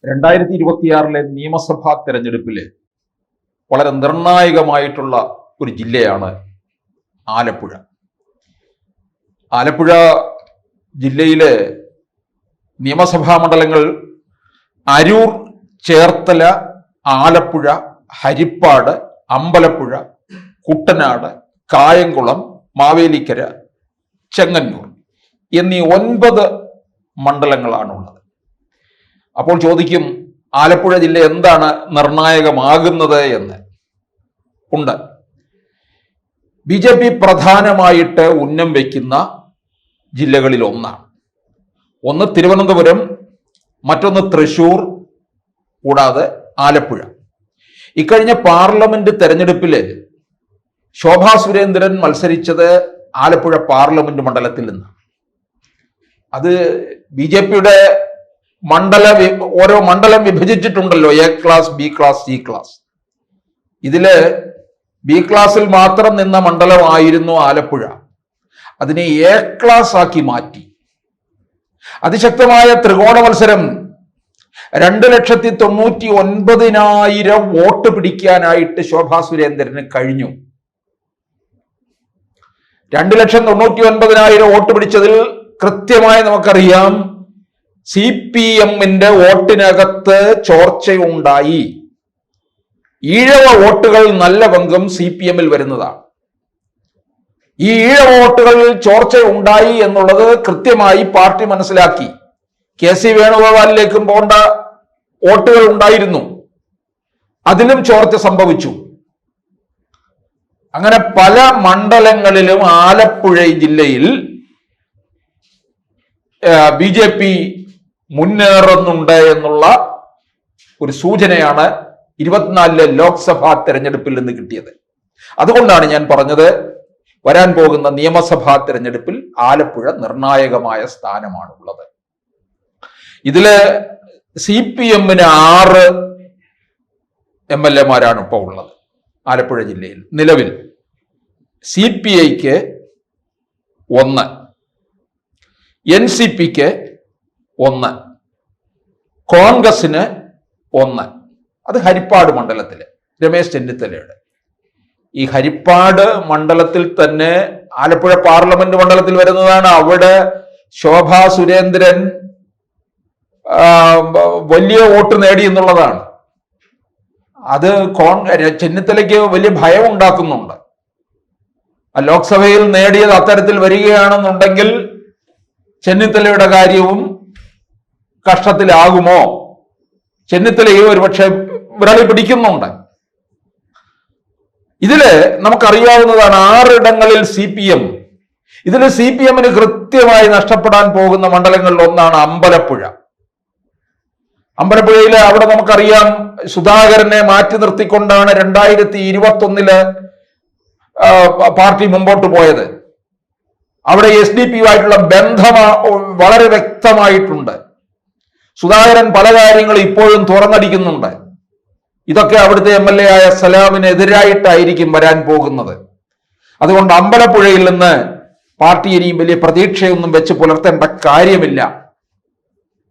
2026 നിയമസഭാ തെരഞ്ഞെടുപ്പില് വളരെ നിർണായകമായിട്ടുള്ള ഒരു ജില്ലയാണ് ആലപ്പുഴ. ആലപ്പുഴ ജില്ലയിലെ നിയമസഭാ മണ്ഡലങ്ങൾ അരൂർ, ചേർത്തല, ആലപ്പുഴ, ഹരിപ്പാട്, അമ്പലപ്പുഴ, കുട്ടനാട്, കായംകുളം, മാവേലിക്കര, ചെങ്ങന്നൂർ എന്നീ 9 മണ്ഡലങ്ങളാണുള്ളത്. അപ്പോൾ ചോദിക്കും, ആലപ്പുഴ ജില്ല എന്താണ് നിർണായകമാകുന്നത് എന്ന്. ഉണ്ട്. BJP പ്രധാനമായിട്ട് ഉന്നം വയ്ക്കുന്ന ജില്ലകളിൽ ഒന്നാണ്. ഒന്ന് തിരുവനന്തപുരം, മറ്റൊന്ന് തൃശൂർ, കൂടാതെ ആലപ്പുഴ. ഇക്കഴിഞ്ഞ പാർലമെന്റ് തെരഞ്ഞെടുപ്പിൽ ശോഭാ സുരേന്ദ്രൻ മത്സരിച്ചത് ആലപ്പുഴ പാർലമെന്റ് മണ്ഡലത്തിൽ നിന്നാണ്. അത് BJPയുടെ ഓരോ മണ്ഡലം വിഭജിച്ചിട്ടുണ്ടല്ലോ, A class, B class, C class. ഇതില് B ക്ലാസ്സിൽ മാത്രം നിന്ന മണ്ഡലമായിരുന്നു ആലപ്പുഴ. അതിനെ A ക്ലാസ് ആക്കി മാറ്റി. അതിശക്തമായ ത്രികോണ മത്സരം, 2,99,000 വോട്ട് പിടിക്കാനായിട്ട് ശോഭാ സുരേന്ദ്രന് കഴിഞ്ഞു. 2,99,000 വോട്ട് പിടിച്ചതിൽ കൃത്യമായി നമുക്കറിയാം CPM-ന്റെ വോട്ടിനകത്ത് ചോർച്ചയുണ്ടായി. ഈഴവ വോട്ടുകൾ നല്ല പങ്കും CPM-ൽ വരുന്നതാണ്. ഈ ഈഴവ വോട്ടുകളിൽ ചോർച്ചയുണ്ടായി എന്നുള്ളത് കൃത്യമായി പാർട്ടി മനസ്സിലാക്കി. KC വേണുഗോപാലിലേക്കും പോണ്ട വോട്ടുകൾ ഉണ്ടായിരുന്നു, അതിലും ചോർച്ച സംഭവിച്ചു. അങ്ങനെ പല മണ്ഡലങ്ങളിലും ആലപ്പുഴ ജില്ലയിൽ BJP മുന്നേറുന്നുണ്ട് എന്നുള്ള ഒരു സൂചനയാണ് 24 ലോക്സഭാ തെരഞ്ഞെടുപ്പിൽ നിന്ന് കിട്ടിയത്. അതുകൊണ്ടാണ് ഞാൻ പറഞ്ഞത്, വരാൻ പോകുന്ന നിയമസഭാ തെരഞ്ഞെടുപ്പിൽ ആലപ്പുഴ നിർണായകമായ സ്ഥാനമാണുള്ളത്. ഇതില് CPM-ന് 6 MLA-മാരാണ് ഇപ്പോൾ ഉള്ളത് ആലപ്പുഴ ജില്ലയിൽ. നിലവിൽ CPI-ക്ക് 1, NCP-ക്ക് 1, കോൺഗ്രസിന് 1. അത് ഹരിപ്പാട് മണ്ഡലത്തില് രമേശ് ചെന്നിത്തലയുടെ. ഈ ഹരിപ്പാട് മണ്ഡലത്തിൽ തന്നെ ആലപ്പുഴ പാർലമെന്റ് മണ്ഡലത്തിൽ വരുന്നതാണ്. അവിടെ ശോഭാ സുരേന്ദ്രൻ വലിയ വോട്ട് നേടി എന്നുള്ളതാണ്. അത് ചെന്നിത്തലയ്ക്ക് വലിയ ഭയം ഉണ്ടാക്കുന്നുണ്ട്. ലോക്സഭയിൽ നേടിയത് അത്തരത്തിൽ വരികയാണെന്നുണ്ടെങ്കിൽ ചെന്നിത്തലയുടെ കാര്യവും കഷ്ടത്തിലാകുമോ? ചെന്നിത്തലയെ ഒരുപക്ഷെ വിരളി പിടിക്കുന്നുണ്ട്. ഇതില് നമുക്കറിയാവുന്നതാണ് 6 ഇടങ്ങളിൽ CPM. ഇതിൽ CPM-ന് കൃത്യമായി നഷ്ടപ്പെടാൻ പോകുന്ന മണ്ഡലങ്ങളിൽ ഒന്നാണ് അമ്പലപ്പുഴ. അമ്പലപ്പുഴയില് അവിടെ നമുക്കറിയാം സുധാകരനെ മാറ്റി നിർത്തിക്കൊണ്ടാണ് 2021 പാർട്ടി മുമ്പോട്ട് പോയത്. അവിടെ SDP-യുമായിട്ടുള്ള ബന്ധം വളരെ വ്യക്തമായിട്ടുണ്ട്. സുധാകരൻ പല കാര്യങ്ങളും ഇപ്പോഴും തുറന്നടിക്കുന്നുണ്ട്. ഇതൊക്കെ അവിടുത്തെ MLA ആയ സലാമിനെതിരായിട്ടായിരിക്കും വരാൻ പോകുന്നത്. അതുകൊണ്ട് അമ്പലപ്പുഴയിൽ നിന്ന് പാർട്ടി ഇനിയും വലിയ പ്രതീക്ഷയൊന്നും വെച്ച് പുലർത്തേണ്ട കാര്യമില്ല.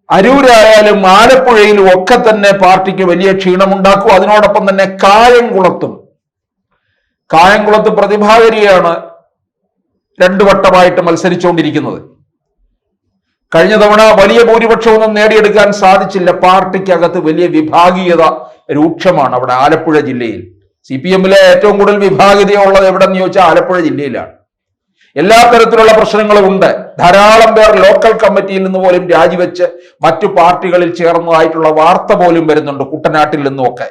അരൂരായാലും ആലപ്പുഴയിലും ഒക്കെ തന്നെ പാർട്ടിക്ക് വലിയ ക്ഷീണമുണ്ടാക്കും. അതിനോടൊപ്പം തന്നെ കായംകുളത്ത് പ്രതിഭാകരിയാണ് 2 വട്ടമായിട്ട് മത്സരിച്ചുകൊണ്ടിരിക്കുന്നത്. കഴിഞ്ഞ തവണ വലിയ ഭൂരിപക്ഷമൊന്നും നേടിയെടുക്കാൻ സാധിച്ചില്ല. പാർട്ടിക്കകത്ത് വലിയ വിഭാഗീയത രൂക്ഷമാണ് അവിടെ ആലപ്പുഴ ജില്ലയിൽ. CPM-ലെ ഏറ്റവും കൂടുതൽ വിഭാഗീയതയുള്ളത് എവിടെന്ന് ചോദിച്ചാൽ ആലപ്പുഴ ജില്ലയിലാണ്. എല്ലാ തരത്തിലുള്ള പ്രശ്നങ്ങളും ഉണ്ട്. ധാരാളം പേർ ലോക്കൽ കമ്മിറ്റിയിൽ നിന്ന് പോലും രാജിവെച്ച് മറ്റു പാർട്ടികളിൽ ചേർന്നതായിട്ടുള്ള വാർത്ത പോലും വരുന്നുണ്ട്, കുട്ടനാട്ടിൽ നിന്നുമൊക്കെ.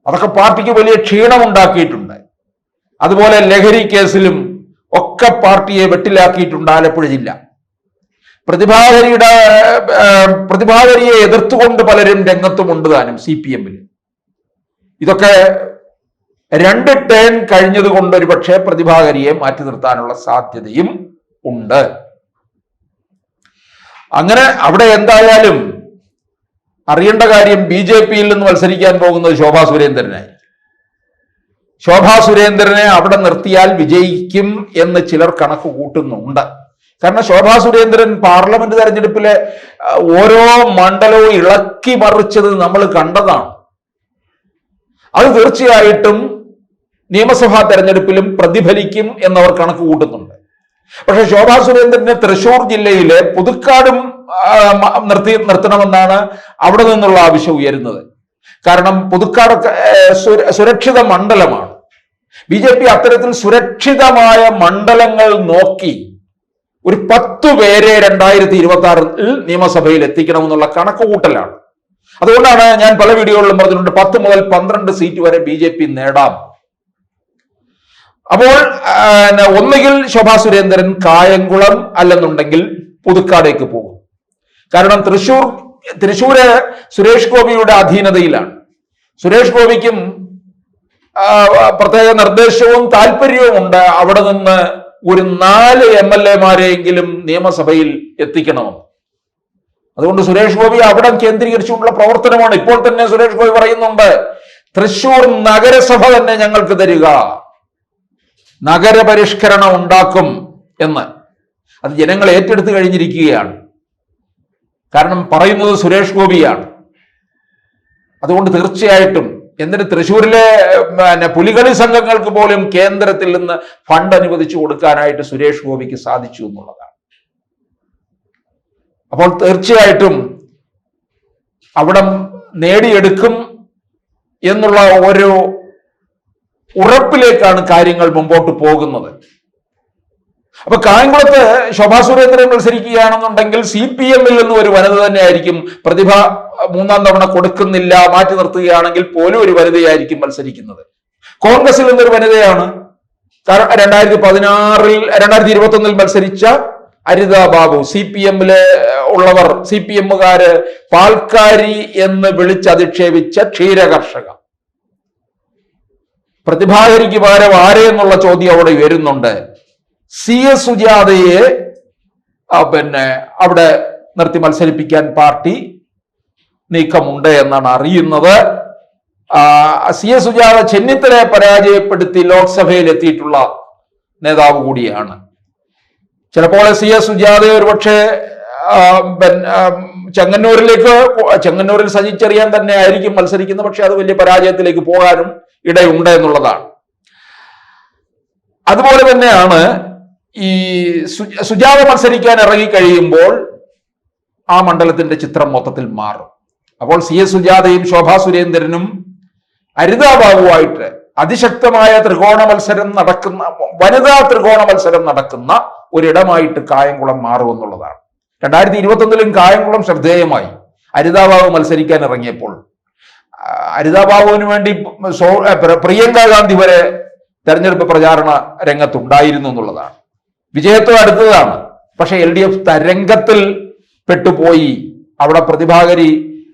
അതൊക്കെ പാർട്ടിക്ക് വലിയ ക്ഷീണമുണ്ടാക്കിയിട്ടുണ്ട്. അതുപോലെ ലഹരി കേസിലും ഒക്കെ പാർട്ടിയെ വെട്ടിലാക്കിയിട്ടുണ്ട് ആലപ്പുഴ ജില്ല. പ്രതിഭാകരിയെ എതിർത്തുകൊണ്ട് പലരും രംഗത്തുമുണ്ട് താനും CPM-ൽ. ഇതൊക്കെ 2 ടേൺ കഴിഞ്ഞതുകൊണ്ട് ഒരു പക്ഷേ പ്രതിഭാകരിയെ മാറ്റി നിർത്താനുള്ള സാധ്യതയും ഉണ്ട്. അങ്ങനെ അവിടെ എന്തായാലും അറിയേണ്ട കാര്യം, BJP-യിൽ നിന്ന് മത്സരിക്കാൻ പോകുന്നത് ശോഭാ സുരേന്ദ്രനായി. ശോഭാ സുരേന്ദ്രനെ അവിടെ നിർത്തിയാൽ വിജയിക്കും എന്ന് ചിലർ കണക്ക് കൂട്ടുന്നുണ്ട്. കാരണം ശോഭാ സുരേന്ദ്രൻ പാർലമെന്റ് തെരഞ്ഞെടുപ്പിലെ ഓരോ മണ്ഡലവും ഇളക്കി മറിച്ചത് നമ്മൾ കണ്ടതാണ്. അത് തീർച്ചയായിട്ടും നിയമസഭാ തെരഞ്ഞെടുപ്പിലും പ്രതിഫലിക്കും എന്നവർ കണക്ക് കൂട്ടുന്നുണ്ട്. പക്ഷെ ശോഭാ സുരേന്ദ്രന് തൃശൂർ ജില്ലയിലെ പുതുക്കാടും നിർത്തണമെന്നാണ് അവിടെ നിന്നുള്ള ആവശ്യം ഉയരുന്നത്. കാരണം പുതുക്കാടൊക്കെ സുരക്ഷിത മണ്ഡലമാണ്. BJP അത്തരത്തിൽ സുരക്ഷിതമായ മണ്ഡലങ്ങൾ നോക്കി ഒരു 10 പേരെ 2026 നിയമസഭയിൽ എത്തിക്കണമെന്നുള്ള കണക്കുകൂട്ടലാണ്. അതുകൊണ്ടാണ് ഞാൻ പല വീഡിയോകളിലും പറഞ്ഞിട്ടുണ്ട് 10 മുതൽ 12 സീറ്റ് വരെ BJP നേടാം. അപ്പോൾ ഒന്നുകിൽ ശോഭാ സുരേന്ദ്രൻ കായംകുളം അല്ലെന്നുണ്ടെങ്കിൽ പുതുക്കാടേക്ക് പോകും. കാരണം തൃശ്ശൂര് സുരേഷ് ഗോപിയുടെ അധീനതയിലാണ്. സുരേഷ് ഗോപിക്കും പ്രത്യേക നിർദ്ദേശവും താല്പര്യവും ഉണ്ട് അവിടെ നിന്ന് ഒരു 4 MLA-മാരെയെങ്കിലും നിയമസഭയിൽ എത്തിക്കണമെന്ന്. അതുകൊണ്ട് സുരേഷ് ഗോപി അവിടെ കേന്ദ്രീകരിച്ചുകൊണ്ടുള്ള പ്രവർത്തനമാണ്. ഇപ്പോൾ തന്നെ സുരേഷ് ഗോപി പറയുന്നുണ്ട്, തൃശ്ശൂർ നഗരസഭ തന്നെ ഞങ്ങൾക്ക് തരിക, നഗരപരിഷ്കരണം ഉണ്ടാക്കും എന്ന്. അത് ജനങ്ങൾ ഏറ്റെടുത്ത് കഴിഞ്ഞിരിക്കുകയാണ്. കാരണം പറയുന്നത് സുരേഷ് ഗോപിയാണ്. അതുകൊണ്ട് തീർച്ചയായിട്ടും എന്നിട്ട് തൃശ്ശൂരിലെ പുലികളി സംഘങ്ങൾക്ക് പോലും കേന്ദ്രത്തിൽ നിന്ന് ഫണ്ട് അനുവദിച്ചു കൊടുക്കാനായിട്ട് സുരേഷ് ഗോപിക്ക് സാധിച്ചു എന്നുള്ളതാണ്. അപ്പോൾ തീർച്ചയായിട്ടും അവിടെ നേടിയെടുക്കും എന്നുള്ള ഒരു ഉറപ്പിലേക്കാണ് കാര്യങ്ങൾ മുമ്പോട്ട് പോകുന്നത്. അപ്പൊ കായംകുളത്ത് ശോഭാ സുരേന്ദ്രൻ മത്സരിക്കുകയാണെന്നുണ്ടെങ്കിൽ CPM-ൽ നിന്ന് ഒരു വനിത തന്നെയായിരിക്കും. പ്രതിഭ 3ാം തവണ കൊടുക്കുന്നില്ല, മാറ്റി നിർത്തുകയാണെങ്കിൽ പോലും ഒരു വനിതയായിരിക്കും മത്സരിക്കുന്നത്. കോൺഗ്രസിൽ നിന്നൊരു വനിതയാണ് 2021 മത്സരിച്ച അരിത ബാബു. CPM-ല് ഉള്ളവർ, CPM-കാര് പാൽക്കാരി എന്ന് വിളിച്ചധിക്ഷേപിച്ച ക്ഷീരകർഷക. പ്രതിഭാകരിക്ക് പകരം ആരെ എന്നുള്ള ചോദ്യം അവിടെ വരുന്നുണ്ട്. CS സുജാതയെ അവിടെ നിർത്തി മത്സരിപ്പിക്കാൻ പാർട്ടി നീക്കമുണ്ട് എന്നാണ് അറിയുന്നത്. CS സുജാത ചെന്നിത്തലയെ പരാജയപ്പെടുത്തി ലോക്സഭയിൽ എത്തിയിട്ടുള്ള നേതാവ് കൂടിയാണ്. ചിലപ്പോൾ CS സുജാതയെ ഒരുപക്ഷെ ചെങ്ങന്നൂരിൽ സജിച്ചെറിയാൻ തന്നെ ആയിരിക്കും മത്സരിക്കുന്നത്. പക്ഷെ അത് വലിയ പരാജയത്തിലേക്ക് പോകാനും ഇടയുണ്ട് എന്നുള്ളതാണ്. അതുപോലെ തന്നെയാണ് ഈ സുജാത മത്സരിക്കാൻ ഇറങ്ങിക്കഴിയുമ്പോൾ ആ മണ്ഡലത്തിന്റെ ചിത്രം മൊത്തത്തിൽ മാറും. അപ്പോൾ CS സുജാതയും ശോഭാ സുരേന്ദ്രനും അരിതാ ബാബുവായിട്ട് അതിശക്തമായ വനിതാ ത്രികോണ മത്സരം നടക്കുന്ന ഒരിടമായിട്ട് കായംകുളം മാറുമെന്നുള്ളതാണ്. 2021 കായംകുളം ശ്രദ്ധേയമായി. അരിതാ ബാബു മത്സരിക്കാൻ ഇറങ്ങിയപ്പോൾ അരിതാ ബാബുവിന് വേണ്ടി പ്രിയങ്ക ഗാന്ധി വരെ തെരഞ്ഞെടുപ്പ് പ്രചാരണ രംഗത്തുണ്ടായിരുന്നു എന്നുള്ളതാണ്. വിജയത്തോട് അടുത്തതാണ്. പക്ഷെ LDF തരംഗത്തിൽ പെട്ടുപോയി. അവിടെ പ്രതിഭാകരി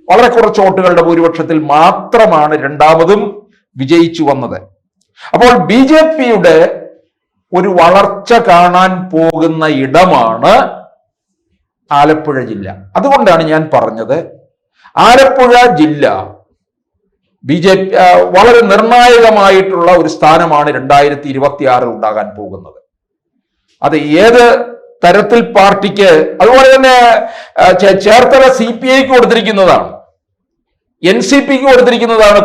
വളരെ കുറച്ച് വോട്ടുകളുടെ ഭൂരിപക്ഷത്തിൽ മാത്രമാണ് രണ്ടാമതും വിജയിച്ചു വന്നത്. അപ്പോൾ BJP-യുടെ ഒരു വളർച്ച കാണാൻ പോകുന്ന ഇടമാണ് ആലപ്പുഴ ജില്ല. അതുകൊണ്ടാണ് ഞാൻ പറഞ്ഞത് ആലപ്പുഴ ജില്ല BJP വളരെ നിർണായകമായിട്ടുള്ള ഒരു സ്ഥാനമാണ് 2026 ഉണ്ടാകാൻ പോകുന്നത്. അത് ഏത് തരത്തിൽ പാർട്ടിക്ക്, അതുപോലെ തന്നെ ചേർത്തല CPI-ക്ക് കൊടുത്തിരിക്കുന്നതാണ്, NCP-ക്ക് കൊടുത്തിരിക്കുന്നതാണ്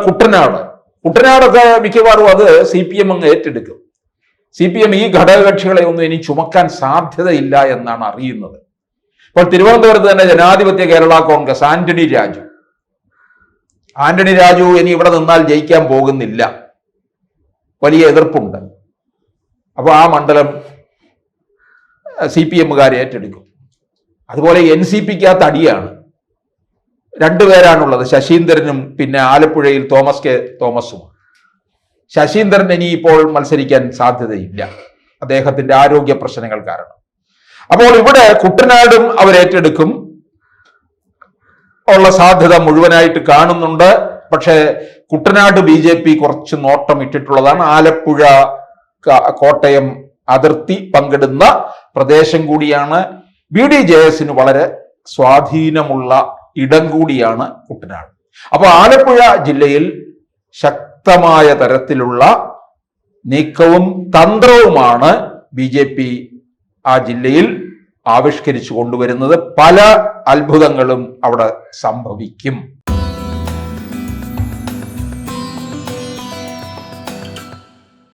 കുട്ടനാടൊക്കെ മിക്കവാറും അത് CPM അങ്ങ് ഏറ്റെടുക്കും. CPM ഈ ഘടകകക്ഷികളെ ഒന്നും ഇനി ചുമക്കാൻ സാധ്യതയില്ല എന്നാണ് അറിയുന്നത്. ഇപ്പോൾ തിരുവനന്തപുരത്ത് തന്നെ ജനാധിപത്യ കേരള കോൺഗ്രസ് ആന്റണി രാജു ഇനി ഇവിടെ നിന്നാൽ ജയിക്കാൻ പോകുന്നില്ല, വലിയ എതിർപ്പുണ്ട്. അപ്പോൾ ആ മണ്ഡലം CPM-കാരെ ഏറ്റെടുക്കും. അതുപോലെ NCP-ക്കകത്ത് അടിയാണ്. 2 പേരാണുള്ളത്, ശശീന്ദ്രനും പിന്നെ ആലപ്പുഴയിൽ തോമസും. ശശീന്ദ്രൻ ഇനി ഇപ്പോൾ മത്സരിക്കാൻ സാധ്യതയില്ല, അദ്ദേഹത്തിന്റെ ആരോഗ്യ പ്രശ്നങ്ങൾ കാരണം. അപ്പോൾ ഇവിടെ കുട്ടനാടും അവർ ഏറ്റെടുക്കും ഉള്ള സാധ്യത മുഴുവനായിട്ട് കാണുന്നുണ്ട്. പക്ഷേ കുട്ടനാട് BJP കുറച്ച് നോട്ടം ഇട്ടിട്ടുള്ളതാണ്. ആലപ്പുഴ കോട്ടയം അതിർത്തി പങ്കിടുന്ന പ്രദേശം കൂടിയാണ്. BDJS-ന് വളരെ സ്വാധീനമുള്ള ഇടം കൂടിയാണ് കുട്ടനാട്. അപ്പോൾ ആലപ്പുഴ ജില്ലയിൽ ശക്തമായ തരത്തിലുള്ള നീക്കവും തന്ത്രവുമാണ് BJP ആ ജില്ലയിൽ ആവിഷ്കരിച്ചു കൊണ്ടുവരുന്നത്. പല അത്ഭുതങ്ങളും അവിടെ സംഭവിക്കും.